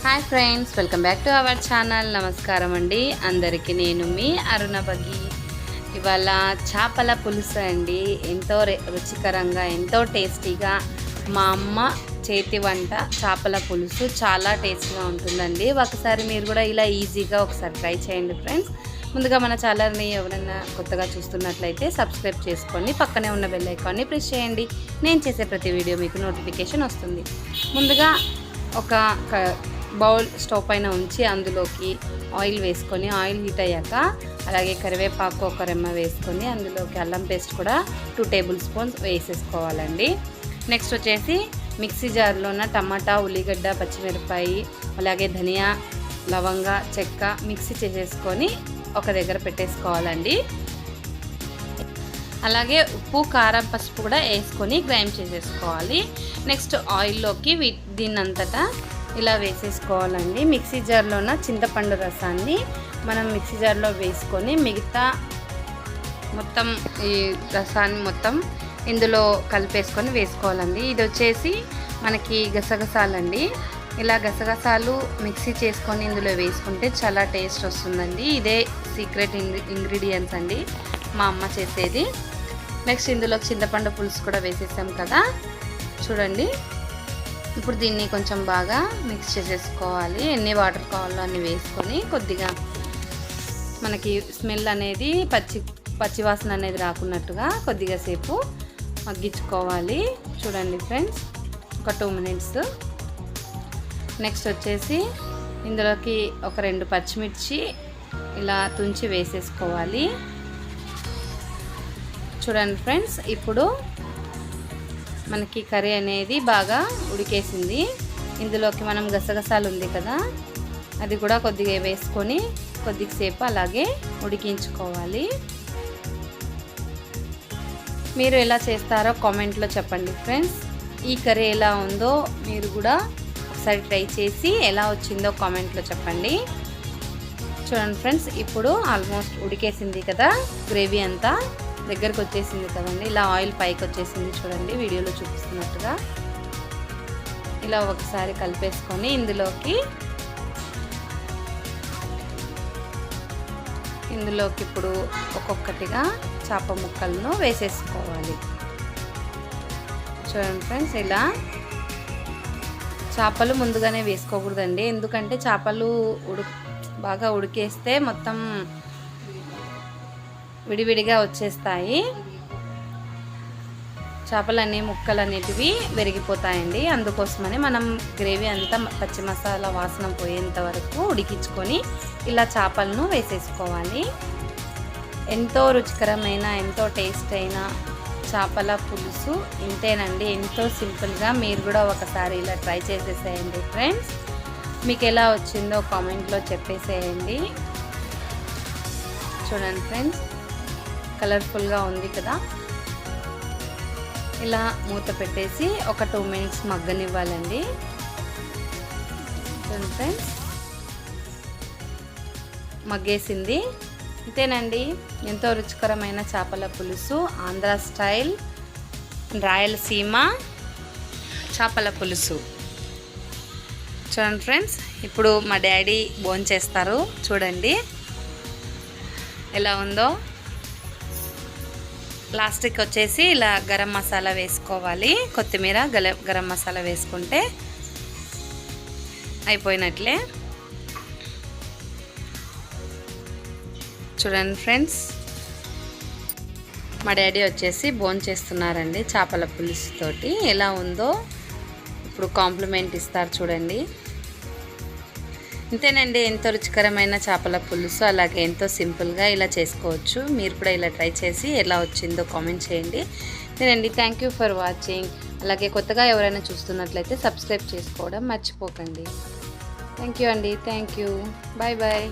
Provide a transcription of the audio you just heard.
Hi friends, welcome back to our channel. నమస్కారం అండి అందరికీ. నేను మీ అరుణ బగి. ఇవాళ చేపల పులుసు అండి. ఎంతో రుచికరంగా, ఎంతో టేస్టీగా మా అమ్మ చేతి వంట చేపల పులుసు చాలా టేస్టీగా ఉంటుందండి. ఒకసారి మీరు కూడా ఇలా ఈజీగా ఒకసారి ట్రై చేయండి ఫ్రెండ్స్. ముందుగా మన ఛానల్ని ఎవరైనా కొత్తగా చూస్తున్నట్లయితే సబ్స్క్రైబ్ చేసుకొని పక్కనే ఉన్న బెల్ ఐకాన్ని ప్రెస్ చేయండి. నేను చేసే ప్రతి వీడియో మీకు నోటిఫికేషన్ వస్తుంది. ముందుగా ఒక బౌల్ స్టవ్ పైన ఉంచి అందులోకి ఆయిల్ వేసుకొని, ఆయిల్ హీట్ అయ్యాక అలాగే కరివేపాకు ఒక రెమ్మ వేసుకొని అందులోకి అల్లం పేస్ట్ కూడా 2 టేబుల్ స్పూన్స్ వేసేసుకోవాలండి. నెక్స్ట్ వచ్చేసి మిక్సీ జార్లో ఉన్న టమాటా, ఉల్లిగడ్డ, పచ్చిమిరపకాయ, అలాగే ధనియా, లవంగ, చెక్క మిక్సీ చేసేసుకొని ఒక దగ్గర పెట్టేసుకోవాలండి. అలాగే ఉప్పు, కారం, పసుపు కూడా వేసుకొని గ్రైండ్ చేసేసుకోవాలి. నెక్స్ట్ ఆయిల్లోకి దీన్నంతటా ఇలా వేసేసుకోవాలండి. మిక్సీ జార్లో ఉన్న చింతపండు రసాన్ని మనం మిక్సీ జార్లో వేసుకొని మిగతా మొత్తం ఈ రసాన్ని మొత్తం ఇందులో కలిపేసుకొని వేసుకోవాలండి. ఇది వచ్చేసి మనకి గసగసాలండి. ఇలా గసగసాలు మిక్సీ చేసుకొని ఇందులో వేసుకుంటే చాలా టేస్ట్ వస్తుందండి. ఇదే సీక్రెట్ ఇంగ్రీడియంట్స్ అండి మా అమ్మ చేసేది. నెక్స్ట్ ఇందులో చింతపండు పులుసు కూడా వేసేసాం కదా, చూడండి. ఇప్పుడు దీన్ని కొంచెం బాగా మిక్స్ చేసేసుకోవాలి. ఎన్ని వాటర్ కావాలో అన్ని వేసుకొని కొద్దిగా మనకి స్మెల్ అనేది పచ్చివాసన అనేది రాకున్నట్టుగా కొద్దిగా సేపు మగ్గించుకోవాలి. చూడండి ఫ్రెండ్స్, ఒక 2 మినిట్స్. నెక్స్ట్ వచ్చేసి ఇందులోకి ఒక 2 పచ్చిమిర్చి ఇలా తుంచి వేసేసుకోవాలి. చూడండి ఫ్రెండ్స్, ఇప్పుడు మనకి కర్రీ అనేది బాగా ఉడికేసింది. ఇందులోకి మనం గసగసాలు ఉంది కదా, అది కూడా కొద్దిగా వేసుకొని కొద్దిసేపు అలాగే ఉడికించుకోవాలి. మీరు ఎలా చేస్తారో కామెంట్లో చెప్పండి ఫ్రెండ్స్. ఈ కర్రీ ఎలా ఉందో మీరు కూడా ఒకసారి ట్రై చేసి ఎలా వచ్చిందో కామెంట్లో చెప్పండి. చూడండి ఫ్రెండ్స్, ఇప్పుడు ఆల్మోస్ట్ ఉడికేసింది కదా, గ్రేవీ అంతా దగ్గరకు వచ్చేసింది కదండి. ఇలా ఆయిల్ పైకి వచ్చేసింది చూడండి, వీడియోలో చూపిస్తున్నట్టుగా. ఇలా ఒకసారి కలిపేసుకొని ఇందులోకి ఇప్పుడు ఒక్కొక్కటిగా చేప ముక్కలను వేసేసుకోవాలి. చూడండి ఫ్రెండ్స్, ఇలా చేపలు ముందుగానే వేసుకోకూడదండి. ఎందుకంటే చేపలు బాగా ఉడికేస్తే మొత్తం విడివిడిగా వచ్చేస్తాయి. చేపలన్నీ ముక్కలు అనేటివి విరిగిపోతాయండి. అందుకోసమని మనం గ్రేవీ అంతా పచ్చి మసాలా వాసన పోయేంత వరకు ఉడికించుకొని ఇలా చేపలను వేసేసుకోవాలి. ఎంతో రుచికరమైన, ఎంతో టేస్ట్ అయిన చేపల పులుసు ఇంతేనండి. ఎంతో సింపుల్గా మీరు కూడా ఒకసారి ఇలా ట్రై చేసేసేయండి ఫ్రెండ్స్. మీకు ఎలా వచ్చిందో కామెంట్లో చెప్పేసేయండి. చూడండి ఫ్రెండ్స్, కలర్ఫుల్గా ఉంది కదా. ఇలా మూత పెట్టేసి ఒక 2 మినిట్స్ మగ్గనివ్వాలండి. చూడండి ఫ్రెండ్స్, మగ్గేసింది. ఇంతేనండి, ఎంతో రుచికరమైన చేపల పులుసు, ఆంధ్ర స్టైల్, రాయలసీమ చేపల పులుసు. చూడండి ఫ్రెండ్స్, ఇప్పుడు మా డాడీ భోంచేస్తారు. చూడండి ఎలా ఉందో. లాస్ట్కి వచ్చేసి ఇలా గరం మసాలా వేసుకోవాలి. కొత్తిమీర, గరం మసాలా వేసుకుంటే అయిపోయినట్లే. చూడండి ఫ్రెండ్స్, మా డాడీ వచ్చేసి భోంచేస్తున్నారండి చేపల పులుసుతోటి. ఎలా ఉందో ఇప్పుడు కాంప్లిమెంట్ ఇస్తారు చూడండి. ఇంతేనండి, ఎంతో రుచికరమైన చేపల పులుసు, అలాగే ఎంతో సింపుల్గా ఇలా చేసుకోవచ్చు. మీరు కూడా ఇలా ట్రై చేసి ఎలా వచ్చిందో కామెంట్ చేయండి. నేనండి, థ్యాంక్ యూ ఫర్ వాచింగ్. అలాగే కొత్తగా ఎవరైనా చూస్తున్నట్లయితే సబ్స్క్రైబ్ చేసుకోవడం మర్చిపోకండి. థ్యాంక్ యూ అండి, థ్యాంక్ యూ, బాయ్ బాయ్.